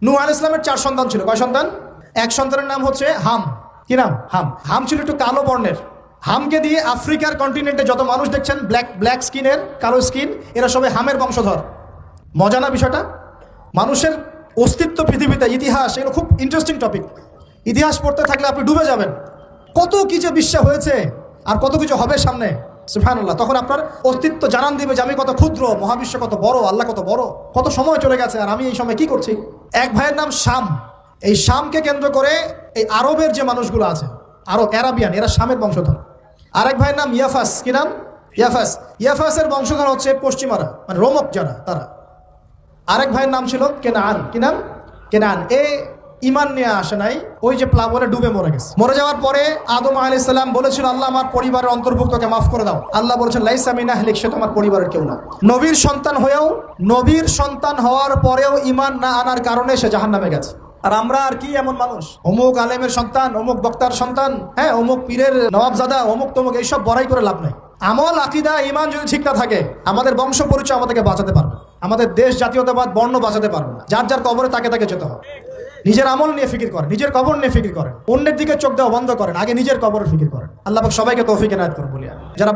নূহ আলাইহিস সালামের 4 সন্তান ছিল। কয় সন্তান? এক সন্তানের নাম হচ্ছে হাম। কি নাম? হাম। হাম ছিল একটু কালো বর্ণের। হামকে দিয়ে আফ্রিকার কন্টিনেন্টে যত মানুষ দেখছেন ব্ল্যাক স্কিনের, কালো স্কিন, এরা সবাই হামের বংশধর। মজা না বিষয়টা? মানুষের অস্তিত্ব পৃথিবীতে, ইতিহাস, এগুলো খুব ইন্টারেস্টিং টপিক। ইতিহাস পড়তে থাকলে আপনি ডুবে যাবেন। কত কিছু বিশ্ব হয়েছে আর কত কিছু হবে সামনে, সুবহানাল্লাহ। তখন আপনার অস্তিত্ব জানান দিবে যে আমি কত ক্ষুদ্র, মহাবিশ্ব কত বড়, আল্লাহ কত বড়, কত সময় চলে গেছে আর আমি এই সময় কি করছি। এক ভাইয়ের নাম শাম। এই শামকে কেন্দ্র করে এই আরবের যে মানুষগুলো আছে, আরব, অ্যারাবিয়ান, এরা শামের বংশধর। আরেক ভাইয়ের নাম ইয়াফাস। কি নাম? ইয়াফাস। ইয়াফাসের বংশধর হচ্ছে পশ্চিমারা, মানে রোমক যারা, তারা। আরেক ভাইয়ের নাম ছিল কেনান। কি নাম? কেনান। এ ইমান নিয়ে আসে নাই, ওই যে প্লাবনে ডুবে মরে গেছে। মরে যাওয়ার পরে আদম আলাইহিস সালাম বলেছিল, আল্লাহ আমার পরিবারের অন্তর্ভুক্তকে মাফ করে দাও। আল্লাহ বলেছেন, লাইসা মিন আহলিক, সে তোমার পরিবারের কেউ না। নবীর সন্তান হয়েও, নবীর সন্তান হওয়ার পরেও ইমান না আনার কারণে সে জাহান্নামে গেছে। আর আমরা আর কি এমন মানুষ, অমুক আলেমের সন্তান, অমুক বক্তার সন্তান, হ্যাঁ, অমুক পীরের নবাবজাদা, অমুক তমুক, এইসব বড়াই করে লাভ নাই। আমল, আকীদা, ঈমান যদি ঠিক না থাকে, আমাদের বংশ পরিচয় আমাদেরকে বাঁচাতে পারবে, আমাদের দেশ, জাতীয়তাবাদ, বর্ণ বাঁচাতে পারবে না। যার যার কবরে তাকে তাকে যেতে হবে। নিজের আমল নিয়ে ফিকির করেন, নিজের কবর নিয়ে ফিকির করেন, অন্যের দিকে চোখ দেওয়া বন্ধ করেন, আগে নিজের কবরের ফিকির করেন। আল্লাহ পাক সবাইকে তৌফিক এনায়েত করুন বলিয়া। যারা